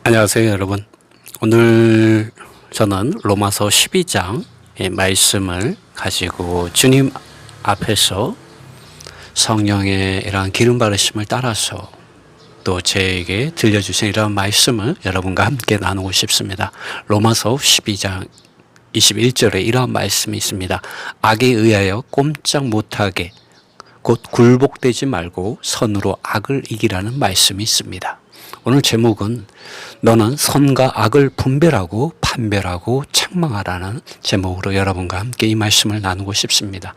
안녕하세요, 여러분. 오늘 저는 로마서 12장의 말씀을 가지고 주님 앞에서 성령의 이러한 기름 바르심을 따라서 또 저에게 들려주신 이러한 말씀을 여러분과 함께 나누고 싶습니다. 로마서 12장 21절에 이러한 말씀이 있습니다. 악에 의하여 꼼짝 못하게 곧 굴복되지 말고 선으로 악을 이기라는 말씀이 있습니다. 오늘 제목은 너는 선과 악을 분별하고 판별하고 책망하라는 제목으로 여러분과 함께 이 말씀을 나누고 싶습니다.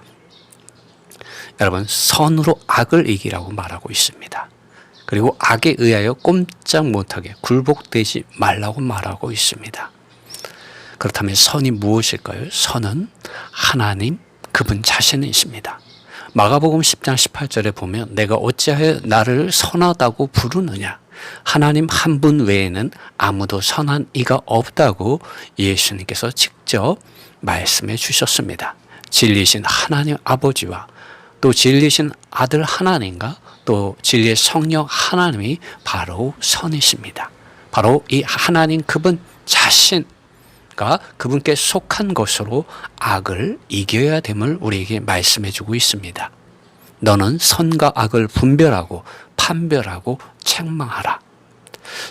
여러분, 선으로 악을 이기라고 말하고 있습니다. 그리고 악에 의하여 꼼짝 못하게 굴복되지 말라고 말하고 있습니다. 그렇다면 선이 무엇일까요? 선은 하나님 그분 자신이십니다. 마가복음 10장 18절에 보면 내가 어찌하여 나를 선하다고 부르느냐? 하나님 한 분 외에는 아무도 선한 이가 없다고 예수님께서 직접 말씀해 주셨습니다. 진리신 하나님 아버지와 또 진리신 아들 하나님과 또 진리의 성령 하나님이 바로 선이십니다. 바로 이 하나님 그분 자신과 그분께 속한 것으로 악을 이겨야 됨을 우리에게 말씀해 주고 있습니다. 너는 선과 악을 분별하고 판별하고 책망하라.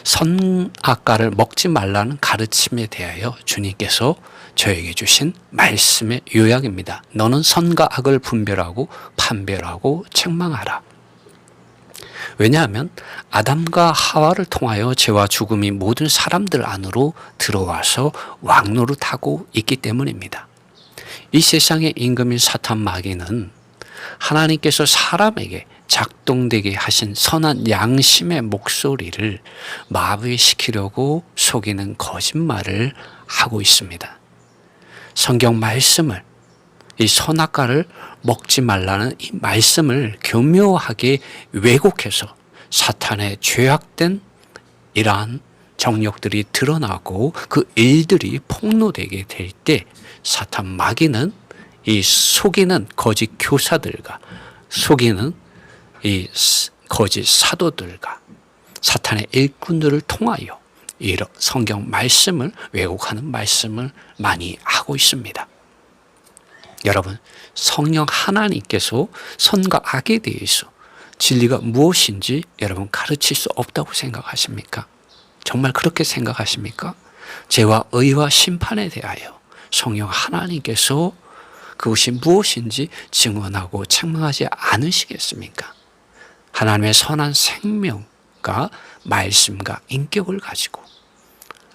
선악과를 먹지 말라는 가르침에 대하여 주님께서 저에게 주신 말씀의 요약입니다. 너는 선과 악을 분별하고 판별하고 책망하라. 왜냐하면 아담과 하와를 통하여 죄와 죽음이 모든 사람들 안으로 들어와서 왕노릇하고 있기 때문입니다. 이 세상의 임금인 사탄 마귀는 하나님께서 사람에게 작동되게 하신 선한 양심의 목소리를 마비시키려고 속이는 거짓말을 하고 있습니다. 성경 말씀을, 이 선악과를 먹지 말라는 이 말씀을 교묘하게 왜곡해서 사탄의 죄악된 이러한 정력들이 드러나고 그 일들이 폭로되게 될 때 사탄 마귀는 이 속이는 거짓 교사들과 속이는 이 거짓 사도들과 사탄의 일꾼들을 통하여 이런 성경 말씀을 왜곡하는 말씀을 많이 하고 있습니다. 여러분, 성령 하나님께서 선과 악에 대해서 진리가 무엇인지 여러분 가르칠 수 없다고 생각하십니까? 정말 그렇게 생각하십니까? 죄와 의와 심판에 대하여 성령 하나님께서 그것이 무엇인지 증언하고 책망하지 않으시겠습니까? 하나님의 선한 생명과 말씀과 인격을 가지고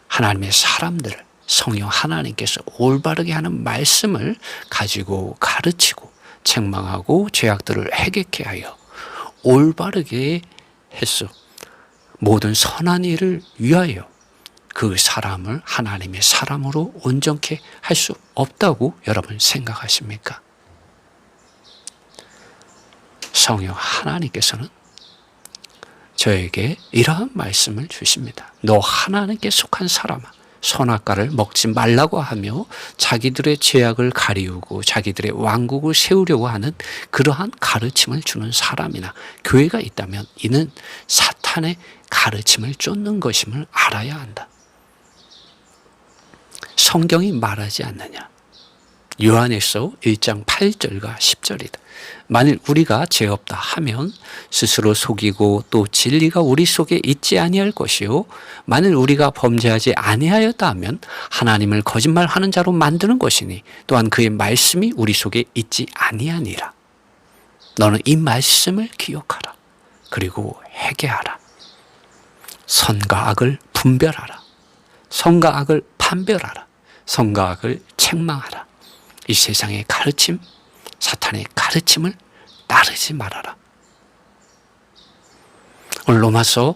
하나님의 사람들을 성령 하나님께서 올바르게 하는 말씀을 가지고 가르치고 책망하고 죄악들을 해결케 하여 올바르게 해서 모든 선한 일을 위하여 그 사람을 하나님의 사람으로 온전케 할 수 없다고 여러분 생각하십니까? 성령 하나님께서는 저에게 이러한 말씀을 주십니다. 너 하나님께 속한 사람아, 선악과를 먹지 말라고 하며 자기들의 죄악을 가리우고 자기들의 왕국을 세우려고 하는 그러한 가르침을 주는 사람이나 교회가 있다면 이는 사탄의 가르침을 쫓는 것임을 알아야 한다. 성경이 말하지 않느냐? 요한일서 1장 8절과 10절이다. 만일 우리가 죄 없다 하면 스스로 속이고 또 진리가 우리 속에 있지 아니할 것이요 만일 우리가 범죄하지 아니하였다 하면 하나님을 거짓말하는 자로 만드는 것이니 또한 그의 말씀이 우리 속에 있지 아니하니라. 너는 이 말씀을 기억하라. 그리고 회개하라. 선과 악을 분별하라. 선과 악을 판별하라. 선과 악을 책망하라. 이 세상의 가르침, 사탄의 가르침을 따르지 말아라. 오늘 로마서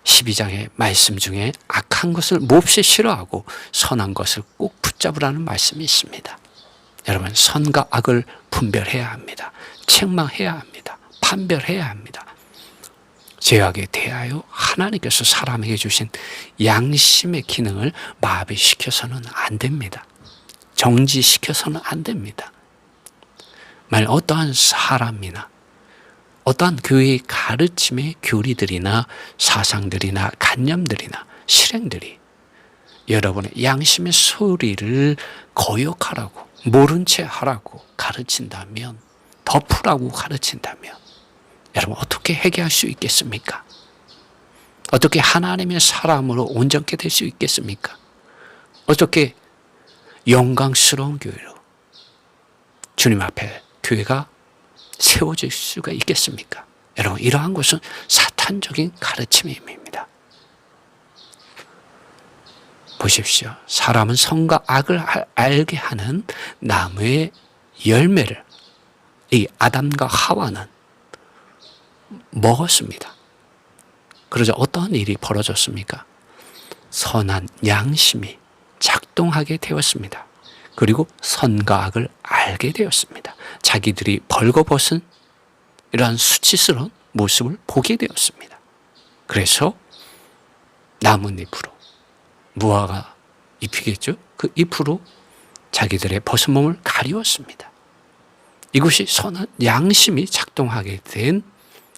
12장의 말씀 중에 악한 것을 몹시 싫어하고 선한 것을 꼭 붙잡으라는 말씀이 있습니다. 여러분, 선과 악을 분별해야 합니다. 책망해야 합니다. 판별해야 합니다. 죄악에 대하여 하나님께서 사람에게 주신 양심의 기능을 마비시켜서는 안 됩니다. 정지시켜서는 안 됩니다. 만일 어떠한 사람이나 어떠한 교회의 가르침의 교리들이나 사상들이나 관념들이나 실행들이 여러분의 양심의 소리를 거역하라고, 모른 채 하라고 가르친다면, 덮으라고 가르친다면 여러분 어떻게 회개할 수 있겠습니까? 어떻게 하나님의 사람으로 온전케 될 수 있겠습니까? 어떻게 영광스러운 교회로 주님 앞에 교회가 세워질 수가 있겠습니까? 여러분, 이러한 것은 사탄적인 가르침의 힘입니다. 보십시오. 사람은 선과 악을 알게 하는 나무의 열매를 이 아담과 하와는 먹었습니다. 그러자 어떤 일이 벌어졌습니까? 선한 양심이 작동하게 되었습니다. 그리고 선과 악을 알게 되었습니다. 자기들이 벌거벗은 이러한 수치스러운 모습을 보게 되었습니다. 그래서 나뭇잎으로, 무화과 잎이겠죠? 그 잎으로 자기들의 벗은 몸을 가리웠습니다. 이것이 선한 양심이 작동하게 된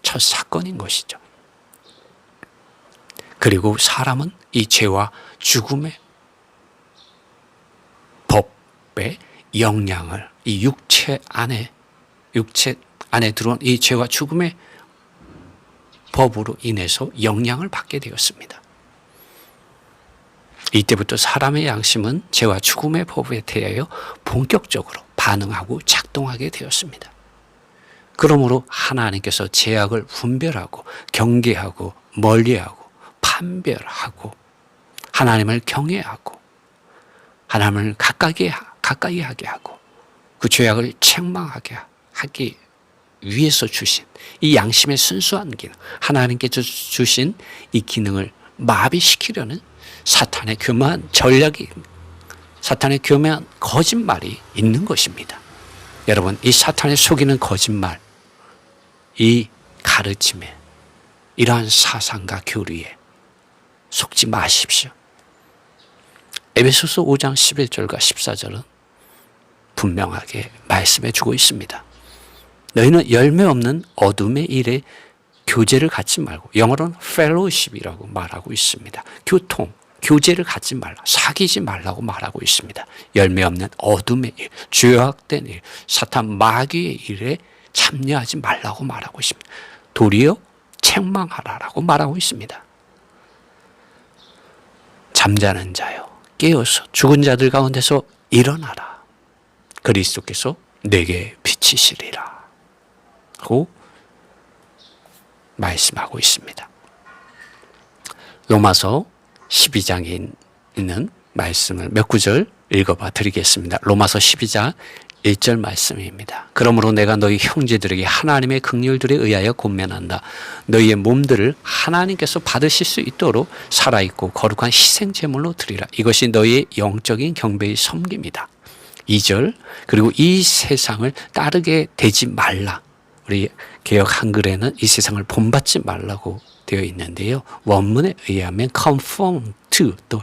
첫 사건인 것이죠. 그리고 사람은 이 죄와 죽음의 법의 영향을 이 육체 안에 들어온 이 죄와 죽음의 법으로 인해서 영향을 받게 되었습니다. 이때부터 사람의 양심은 죄와 죽음의 법에 대하여 본격적으로 반응하고 작동하게 되었습니다. 그러므로 하나님께서 죄악을 분별하고 경계하고 멀리하고 판별하고 하나님을 경외하고 하나님을 가까이 하게 하고 그 죄악을 책망하게 하기 위해서 주신 이 양심의 순수한 기능, 하나님께서 주신 이 기능을 마비시키려는 사탄의 교묘한 전략이, 사탄의 교묘한 거짓말이 있는 것입니다. 여러분, 이 사탄의 속이는 거짓말, 이 가르침에, 이러한 사상과 교리에 속지 마십시오. 에베소서 5장 11절과 14절은 분명하게 말씀해 주고 있습니다. 너희는 열매 없는 어둠의 일에 교제를 갖지 말고, 영어로는 fellowship이라고 말하고 있습니다. 교제를 갖지 말라, 사귀지 말라고 말하고 있습니다. 열매 없는 어둠의 일, 죄악된 일, 사탄 마귀의 일에 참여하지 말라고 말하고 있습니다. 도리어 책망하라라고 말하고 있습니다. 잠자는 자여 깨어서 죽은 자들 가운데서 일어나라. 그리스도께서 내게 비치시리라 하고 말씀하고 있습니다. 로마서 12장에 있는 말씀을 몇 구절 읽어봐 드리겠습니다. 로마서 12장 1절 말씀입니다. 그러므로 내가 너희 형제들에게 하나님의 긍휼들에 의하여 권면한다. 너희의 몸들을 하나님께서 받으실 수 있도록 살아있고 거룩한 희생제물로 드리라. 이것이 너희의 영적인 경배의 섬김이다. 2절, 그리고 이 세상을 따르게 되지 말라. 우리 개역 한글에는 이 세상을 본받지 말라고 되어 있는데요. 원문에 의하면 conform to, 또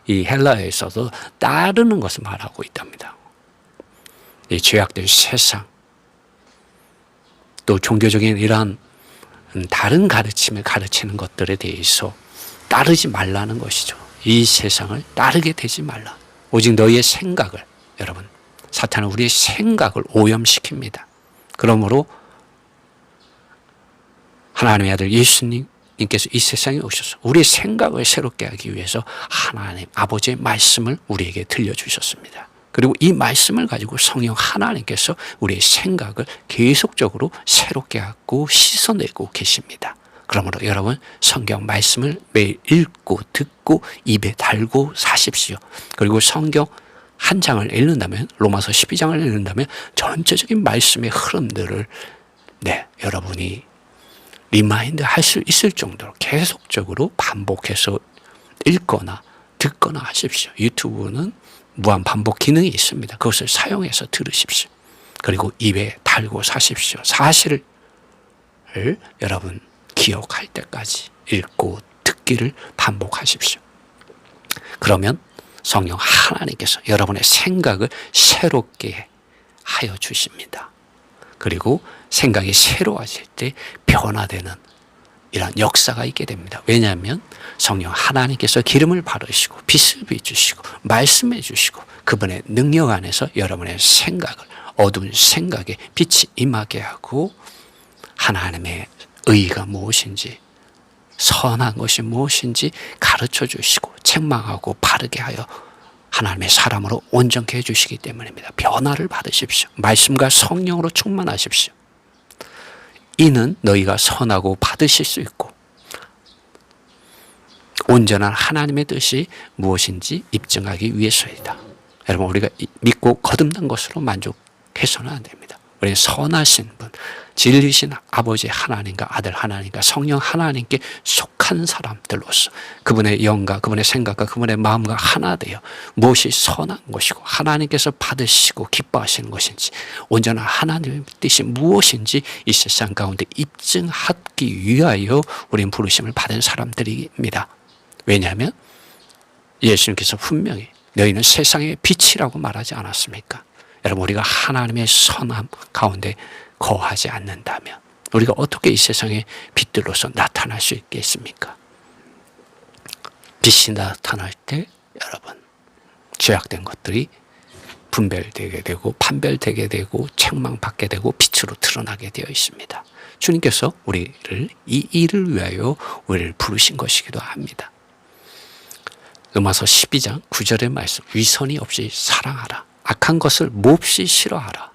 이 헬라어에서도 따르는 것을 말하고 있답니다. 이 죄악된 세상, 또 종교적인 이러한 다른 가르침을 가르치는 것들에 대해서 따르지 말라는 것이죠. 이 세상을 따르게 되지 말라. 오직 너희의 생각을, 여러분, 사탄은 우리의 생각을 오염시킵니다. 그러므로 하나님의 아들 예수님께서 이 세상에 오셔서 우리의 생각을 새롭게 하기 위해서 하나님 아버지의 말씀을 우리에게 들려주셨습니다. 그리고 이 말씀을 가지고 성령 하나님께서 우리의 생각을 계속적으로 새롭게 하고 씻어내고 계십니다. 그러므로 여러분, 성경 말씀을 매일 읽고 듣고 입에 달고 사십시오. 그리고 성경 한 장을 읽는다면, 로마서 12장을 읽는다면 전체적인 말씀의 흐름들을 여러분이 리마인드 할 수 있을 정도로 계속적으로 반복해서 읽거나 듣거나 하십시오. 유튜브는 무한 반복 기능이 있습니다. 그것을 사용해서 들으십시오. 그리고 입에 달고 사십시오. 사실을 여러분 기억할 때까지 읽고 듣기를 반복하십시오. 그러면 성령 하나님께서 여러분의 생각을 새롭게 하여 주십니다. 그리고 생각이 새로워질 때 변화되는 이런 역사가 있게 됩니다. 왜냐하면 성령 하나님께서 기름을 바르시고 빛을 비추시고 말씀해 주시고 그분의 능력 안에서 여러분의 생각을 어두운 생각에 빛이 임하게 하고 하나님의 의의가 무엇인지 선한 것이 무엇인지 가르쳐 주시고 책망하고 바르게 하여 하나님의 사람으로 온전케 해주시기 때문입니다. 변화를 받으십시오. 말씀과 성령으로 충만하십시오. 이는 너희가 선하고 받으실 수 있고 온전한 하나님의 뜻이 무엇인지 입증하기 위해서이다. 여러분, 우리가 믿고 거듭난 것으로 만족해서는 안 됩니다. 우리는 선하신 분, 진리신 아버지 하나님과 아들 하나님과 성령 하나님께 속한 사람들로서 그분의 영과 그분의 생각과 그분의 마음과 하나 되어 무엇이 선한 것이고 하나님께서 받으시고 기뻐하시는 것인지 온전한 하나님의 뜻이 무엇인지 이 세상 가운데 입증하기 위하여 우리는 부르심을 받은 사람들입니다. 왜냐하면 예수님께서 분명히 너희는 세상의 빛이라고 말하지 않았습니까? 여러분, 우리가 하나님의 선함 가운데 거하지 않는다면 우리가 어떻게 이 세상의 빛들로서 나타날 수 있겠습니까? 빛이 나타날 때 여러분, 죄악된 것들이 분별되게 되고 판별되게 되고 책망받게 되고 빛으로 드러나게 되어 있습니다. 주님께서 우리를 이 일을 위하여 우리를 부르신 것이기도 합니다. 로마서 12장 9절의 말씀, 위선이 없이 사랑하라. 악한 것을 몹시 싫어하라.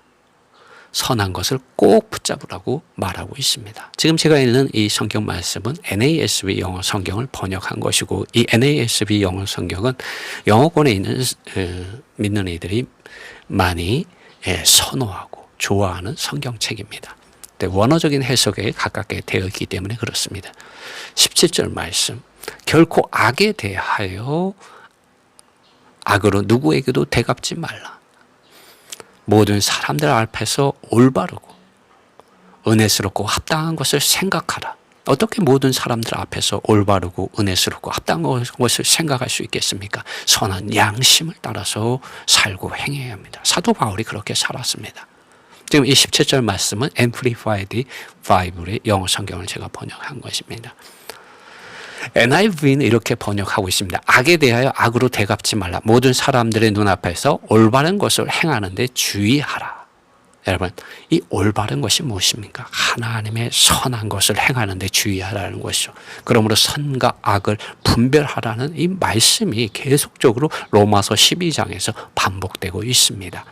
선한 것을 꼭 붙잡으라고 말하고 있습니다. 지금 제가 읽는 이 성경 말씀은 NASB 영어 성경을 번역한 것이고 이 NASB 영어 성경은 영어권에 있는 믿는 이들이 많이 선호하고 좋아하는 성경책입니다. 원어적인 해석에 가깝게 되어 있기 때문에 그렇습니다. 17절 말씀, 결코 악에 대하여 악으로 누구에게도 대갚지 말라. 모든 사람들 앞에서 올바르고 은혜스럽고 합당한 것을 생각하라. 어떻게 모든 사람들 앞에서 올바르고 은혜스럽고 합당한 것을 생각할 수 있겠습니까? 선한 양심을 따라서 살고 행해야 합니다. 사도 바울이 그렇게 살았습니다. 지금 이 17절 말씀은 Amplified Bible의 영어 성경을 제가 번역한 것입니다. NIV는 이렇게 번역하고 있습니다. 악에 대하여 악으로 대갚지 말라. 모든 사람들의 눈앞에서 올바른 것을 행하는 데 주의하라. 여러분, 이 올바른 것이 무엇입니까? 하나님의 선한 것을 행하는 데 주의하라는 것이죠. 그러므로 선과 악을 분별하라는 이 말씀이 계속적으로 로마서 12장에서 반복되고 있습니다.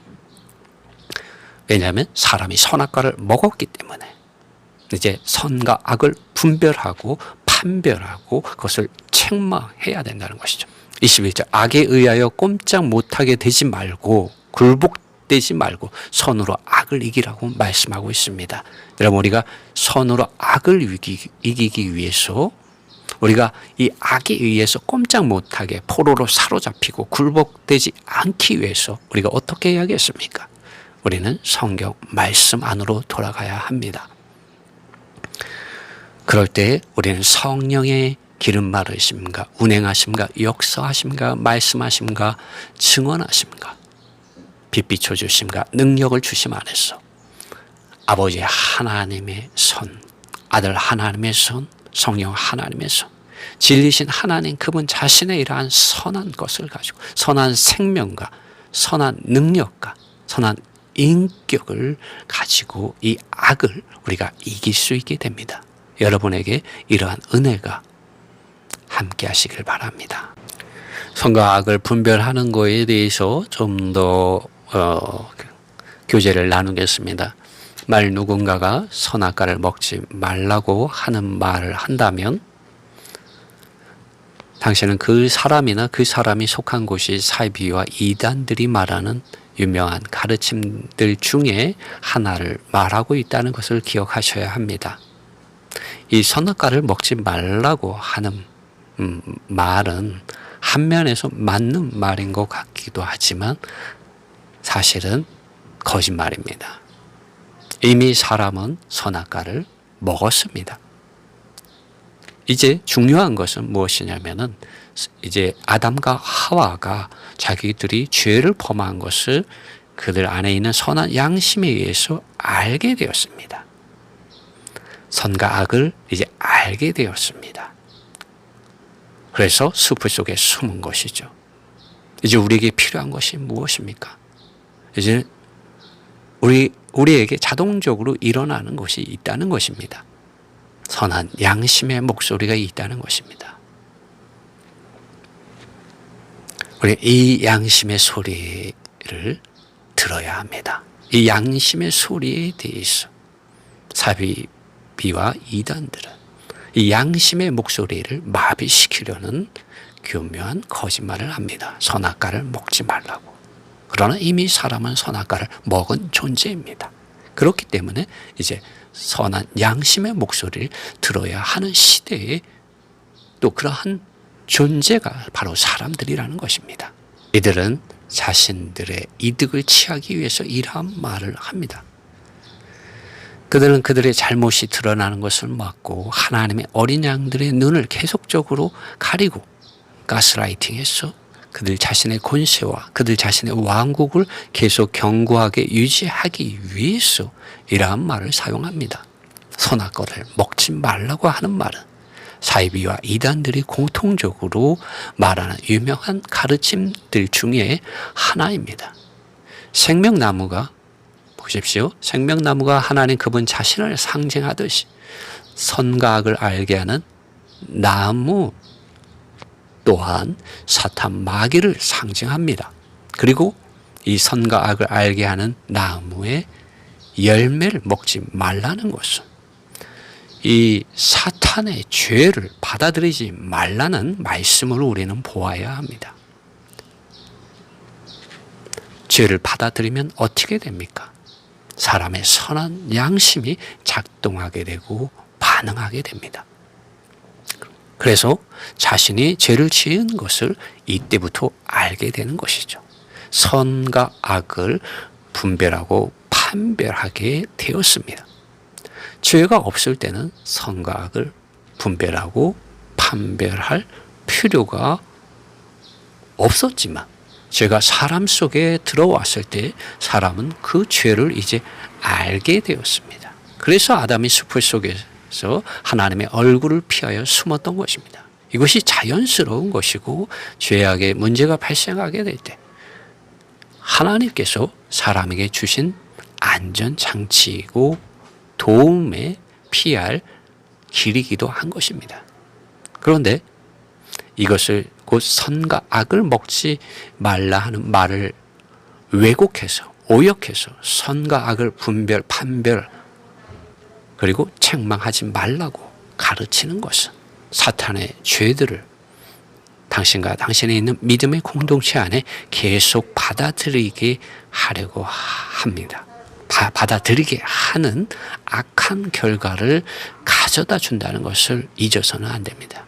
왜냐하면 사람이 선악과를 먹었기 때문에 이제 선과 악을 분별하고 판별하고 그것을 책망해야 된다는 것이죠. 21절, 악에 의하여 꼼짝 못하게 되지 말고 굴복되지 말고 선으로 악을 이기라고 말씀하고 있습니다. 여러분, 우리가 선으로 악을 이기기 위해서 우리가 이 악에 의해서 꼼짝 못하게 포로로 사로잡히고 굴복되지 않기 위해서 우리가 어떻게 해야겠습니까? 우리는 성경 말씀 안으로 돌아가야 합니다. 그럴 때 우리는 성령의 기름 바르심과 운행하심과 역사하심과 말씀하심과 증언하심과 빛 비춰주심과 능력을 주심 안에서 아버지 하나님의 손, 아들 하나님의 손, 성령 하나님의 손, 진리신 하나님 그분 자신의 이러한 선한 것을 가지고 선한 생명과 선한 능력과 선한 인격을 가지고 이 악을 우리가 이길 수 있게 됩니다. 여러분에게 이러한 은혜가 함께 하시길 바랍니다. 선과 악을 분별하는 것에 대해서 좀 더 교제를 나누겠습니다. 만일 누군가가 선악과를 먹지 말라고 하는 말을 한다면 당신은 그 사람이나 그 사람이 속한 곳이 사이비와 이단들이 말하는 유명한 가르침들 중에 하나를 말하고 있다는 것을 기억하셔야 합니다. 이 선악과를 먹지 말라고 하는 말은 한 면에서 맞는 말인 것 같기도 하지만 사실은 거짓말입니다. 이미 사람은 선악과를 먹었습니다. 이제 중요한 것은 무엇이냐면은 이제 아담과 하와가 자기들이 죄를 범한 것을 그들 안에 있는 선한 양심에 의해서 알게 되었습니다. 선과 악을 이제 알게 되었습니다. 그래서 숲을 속에 숨은 것이죠. 이제 우리에게 필요한 것이 무엇입니까? 이제 우리에게 자동적으로 일어나는 것이 있다는 것입니다. 선한 양심의 목소리가 있다는 것입니다. 우리 이 양심의 소리를 들어야 합니다. 이 양심의 소리에 대해서 사비비와 이단들은 이 양심의 목소리를 마비시키려는 교묘한 거짓말을 합니다. 선악과를 먹지 말라고. 그러나 이미 사람은 선악과를 먹은 존재입니다. 그렇기 때문에 이제 선한 양심의 목소리를 들어야 하는 시대에 또 그러한 존재가 바로 사람들이라는 것입니다. 이들은 자신들의 이득을 취하기 위해서 이러한 말을 합니다. 그들은 그들의 잘못이 드러나는 것을 막고 하나님의 어린 양들의 눈을 계속적으로 가리고 가스라이팅해서 그들 자신의 권세와 그들 자신의 왕국을 계속 견고하게 유지하기 위해서 이러한 말을 사용합니다. 선악과를 먹지 말라고 하는 말은 사이비와 이단들이 공통적으로 말하는 유명한 가르침들 중에 하나입니다. 생명나무가 보십시오. 생명나무가 하나님 그분 자신을 상징하듯이 선과 악을 알게 하는 나무 또한 사탄 마귀를 상징합니다. 그리고 이 선과 악을 알게 하는 나무의 열매를 먹지 말라는 것은 이 사탄의 죄를 받아들이지 말라는 말씀으로 우리는 보아야 합니다. 죄를 받아들이면 어떻게 됩니까? 사람의 선한 양심이 작동하게 되고 반응하게 됩니다. 그래서 자신이 죄를 지은 것을 이때부터 알게 되는 것이죠. 선과 악을 분별하고 판별하게 되었습니다. 죄가 없을 때는 선과 악을 분별하고 판별할 필요가 없었지만 죄가 사람 속에 들어왔을 때 사람은 그 죄를 이제 알게 되었습니다. 그래서 아담이 숲을 속에서 하나님의 얼굴을 피하여 숨었던 것입니다. 이것이 자연스러운 것이고 죄악의 문제가 발생하게 될 때 하나님께서 사람에게 주신 안전장치이고 도움에 피할 길이기도 한 것입니다. 그런데 이것을 곧 선과 악을 먹지 말라 하는 말을 왜곡해서 오역해서 선과 악을 분별, 판별 그리고 책망하지 말라고 가르치는 것은 사탄의 죄들을 당신과 당신이 있는 믿음의 공동체 안에 계속 받아들이게 하려고 합니다. 받아들이게 하는 악한 결과를 가져다 준다는 것을 잊어서는 안 됩니다.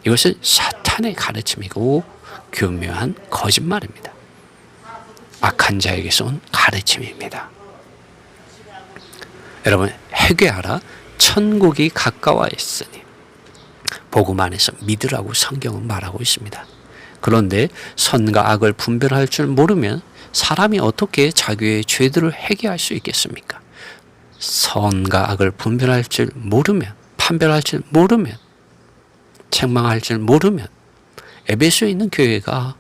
이것은 사탄의 가르침이고 교묘한 거짓말입니다. 악한 자에게서 온 가르침입니다. 여러분 회개하라 천국이 가까워 있으니 복음 안에서 믿으라고 성경은 말하고 있습니다. 그런데 선과 악을 분별할 줄 모르면 사람이 어떻게 자기의 죄들을 회개할 수 있겠습니까? 선과 악을 분별할 줄 모르면 판별할 줄 모르면 책망할 줄 모르면 에베소에 있는 교회가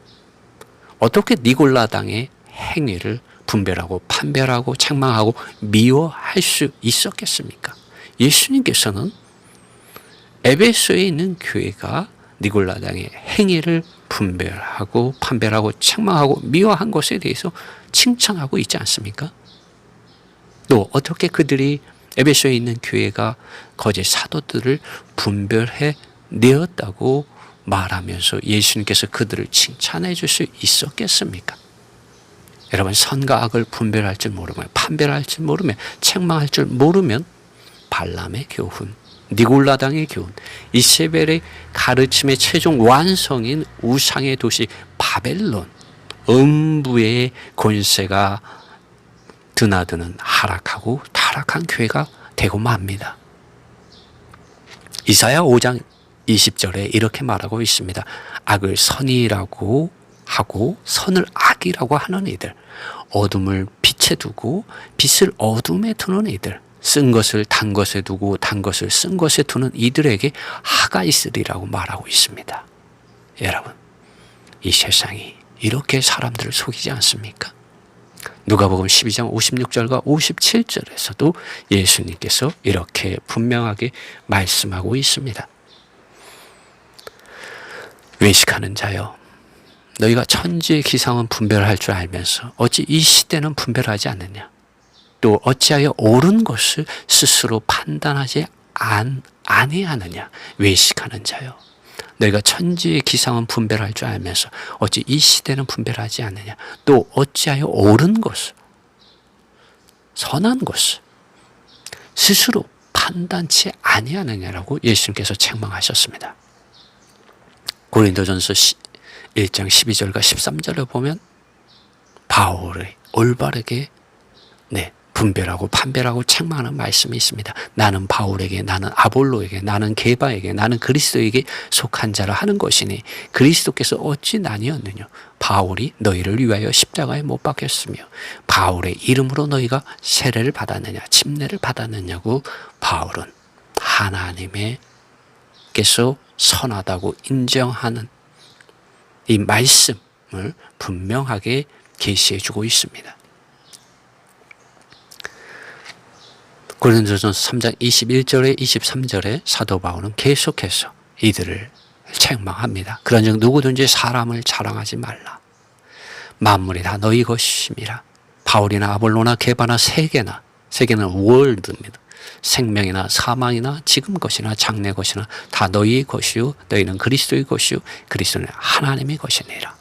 어떻게 니골라당의 행위를 분별하고 판별하고 책망하고 미워할 수 있었겠습니까? 예수님께서는 에베소에 있는 교회가 니골라당의 행위를 분별하고 판별하고 책망하고 미워한 것에 대해서 칭찬하고 있지 않습니까? 또 어떻게 그들이 에베소에 있는 교회가 거짓 사도들을 분별해 내었다고 말하면서 예수님께서 그들을 칭찬해 줄 수 있었겠습니까? 여러분 선과 악을 분별할 줄 모르면 판별할 줄 모르면 책망할 줄 모르면 발람의 교훈 니골라당의 교훈, 이세벨의 가르침의 최종 완성인 우상의 도시 바벨론, 음부의 권세가 드나드는 하락하고 타락한 교회가 되고 맙니다. 이사야 5장 20절에 이렇게 말하고 있습니다. 악을 선이라고 하고 선을 악이라고 하는 이들, 어둠을 빛에 두고 빛을 어둠에 두는 이들, 쓴 것을 단 것에 두고 단 것을 쓴 것에 두는 이들에게 하가 있으리라고 말하고 있습니다. 여러분, 이 세상이 이렇게 사람들을 속이지 않습니까? 누가복음 12장 56절과 57절에서도 예수님께서 이렇게 분명하게 말씀하고 있습니다. 외식하는 자여, 너희가 천지의 기상은 분별할 줄 알면서 어찌 이 시대는 분별하지 않느냐? 또 어찌하여 옳은 것을 스스로 판단하지 아니하느냐? 외식하는 자여, 너희가 천지의 기상은 분별할 줄 알면서 어찌 이 시대는 분별하지 않느냐? 또 어찌하여 옳은 것을, 선한 것을 스스로 판단치 아니하느냐라고 예수님께서 책망하셨습니다. 고린도전서 1장 12절과 13절을 보면 바울이 올바르게 분별하고 판별하고 책망하는 말씀이 있습니다. 나는 바울에게, 나는 아볼로에게, 나는 게바에게, 나는 그리스도에게 속한 자라 하는 것이니 그리스도께서 어찌 나뉘었느냐? 바울이 너희를 위하여 십자가에 못 박혔으며 바울의 이름으로 너희가 세례를 받았느냐, 침례를 받았느냐고. 바울은 하나님께서 선하다고 인정하는 이 말씀을 분명하게 계시해 주고 있습니다. 고린도전서 3장 21절에 23절에 사도 바울은 계속해서 이들을 책망합니다. 그런즉 누구든지 사람을 자랑하지 말라. 만물이 다 너희 것임이라. 바울이나 아볼로나 게바나 세계는 월드입니다. 생명이나 사망이나 지금 것이나 장래 것이나 다 너희의 것이요 너희는 그리스도의 것이요 그리스도는 하나님의 것이니라.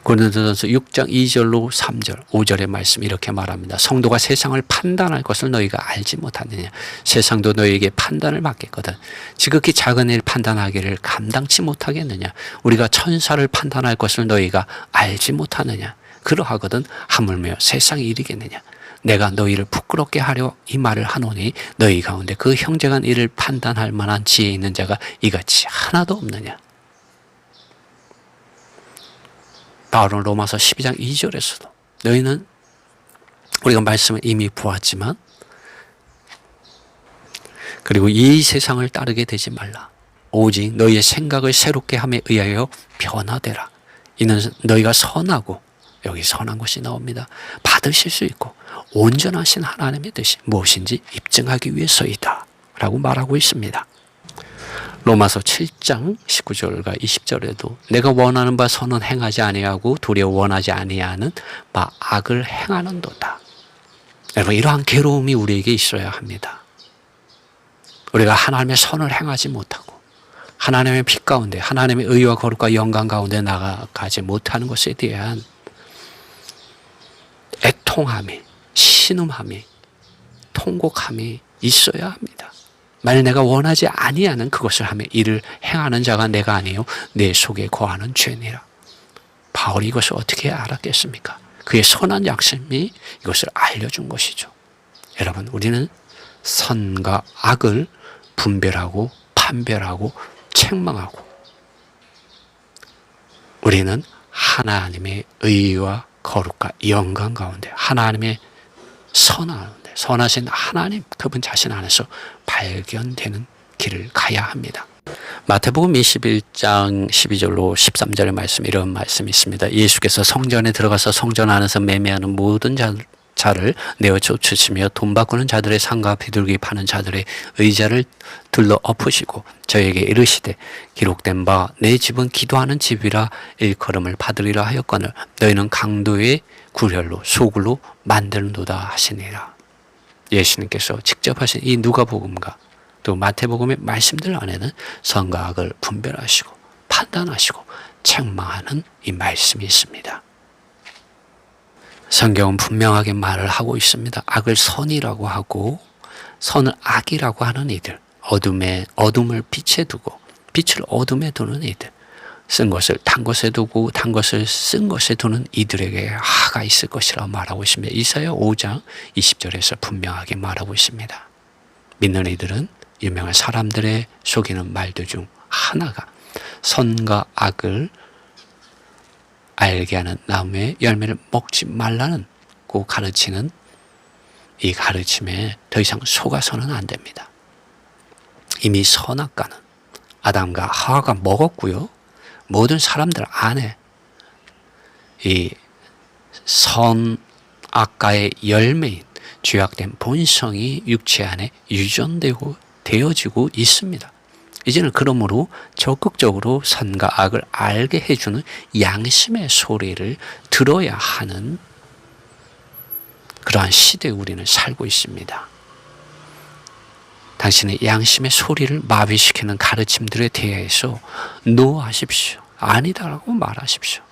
고린도전서 6장 2절로 3절, 5절의 말씀 이렇게 말합니다. 성도가 세상을 판단할 것을 너희가 알지 못하느냐? 세상도 너희에게 판단을 맡겼거든. 지극히 작은 일 판단하기를 감당치 못하겠느냐? 우리가 천사를 판단할 것을 너희가 알지 못하느냐? 그러하거든 하물며 세상이 이르겠느냐? 내가 너희를 부끄럽게 하려 이 말을 하노니 너희 가운데 그 형제간 이를 판단할 만한 지혜 있는 자가 이같이 하나도 없느냐? 바울은 로마서 12장 2절에서도 너희는 우리가 말씀을 이미 보았지만 그리고 이 세상을 따르게 되지 말라. 오직 너희의 생각을 새롭게 함에 의하여 변화되라. 이는 너희가 선하고, 여기 선한 것이 나옵니다, 받으실 수 있고 온전하신 하나님의 뜻이 무엇인지 입증하기 위해서이다 라고 말하고 있습니다. 로마서 7장 19절과 20절에도 내가 원하는 바 선은 행하지 아니하고 도리어 원하지 아니하는 바 악을 행하는도다. 여러분, 이러한 괴로움이 우리에게 있어야 합니다. 우리가 하나님의 선을 행하지 못하고 하나님의 빛 가운데, 하나님의 의와 거룩과 영광 가운데 나아가지 못하는 것에 대한 애통함이, 신음함이, 통곡함이 있어야 합니다. 만일 내가 원하지 아니하는 그것을 하며 이를 행하는 자가 내가 아니요 내 속에 거하는 죄니라. 바울이 이것을 어떻게 알았겠습니까? 그의 선한 양심이 이것을 알려준 것이죠. 여러분, 우리는 선과 악을 분별하고 판별하고 책망하고, 우리는 하나님의 의와 거룩과 영광 가운데, 하나님의 선하신 하나님, 그분 자신 안에서 발견되는 길을 가야 합니다. 마태복음 21장 12절로 13절의 말씀, 이런 말씀이 있습니다. 예수께서 성전에 들어가서 성전 안에서 매매하는 모든 자를 내어 쫓으시며 돈 바꾸는 자들의 상과 비둘기 파는 자들의 의자를 들러 엎으시고 저에게 이르시되 기록된 바 내 집은 기도하는 집이라 일컬음을 받으리라 하였거늘 너희는 강도의 굴혈로 소굴로 만드는도다 하시니라. 예수님께서 직접 하신 이 누가복음과 또 마태복음의 말씀들 안에는 선과 악을 분별하시고 판단하시고 책망하는 이 말씀이 있습니다. 성경은 분명하게 말을 하고 있습니다. 악을 선이라고 하고 선을 악이라고 하는 이들, 어둠을 빛에 두고 빛을 어둠에 두는 이들, 쓴 것을 단 것에 두고 단 것을 쓴 것에 두는 이들에게 하가 있을 것이라고 말하고 있습니다. 이사야 5장 20절에서 분명하게 말하고 있습니다. 믿는 이들은 유명한 사람들의 속이는 말들 중 하나가 선과 악을 알게 하는 나무의 열매를 먹지 말라는 고 가르치는 이 가르침에 더 이상 속아서는 안 됩니다. 이미 선악과는 아담과 하와가 먹었고요. 모든 사람들 안에 이 선악과의 열매인 죄악된 본성이 육체 안에 유전되고 되어지고 있습니다. 이제는 그러므로 적극적으로 선과 악을 알게 해주는 양심의 소리를 들어야 하는 그러한 시대에 우리는 살고 있습니다. 당신의 양심의 소리를 마비시키는 가르침들에 대해서 노하십시오. 아니다라고 말하십시오.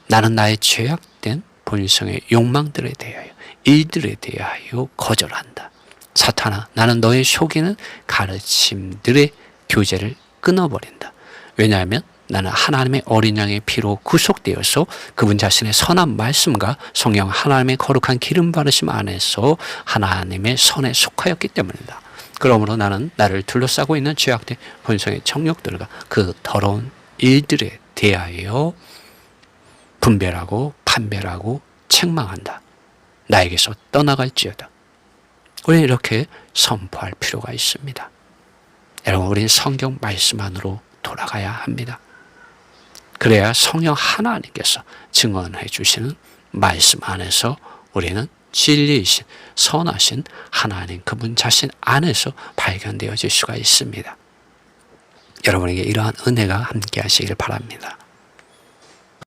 나는 나의 죄악된 본성의 욕망들에 대하여 일들에 대하여 거절한다. 사탄아, 나는 너의 속이는 가르침들의 교제를 끊어버린다. 왜냐하면 나는 하나님의 어린 양의 피로 구속되어서 그분 자신의 선한 말씀과 성령 하나님의 거룩한 기름 바르심 안에서 하나님의 선에 속하였기 때문이다. 그러므로 나는 나를 둘러싸고 있는 죄악된 본성의 정욕들과 그 더러운 일들에 대하여 분별하고 판별하고 책망한다. 나에게서 떠나갈지어다. 우리는 이렇게 선포할 필요가 있습니다. 여러분, 우리는 성경 말씀 안으로 돌아가야 합니다. 그래야 성령 하나님께서 증언해 주시는 말씀 안에서 우리는 진리이신 선하신 하나님 그분 자신 안에서 발견되어질 수가 있습니다. 여러분에게 이러한 은혜가 함께 하시길 바랍니다.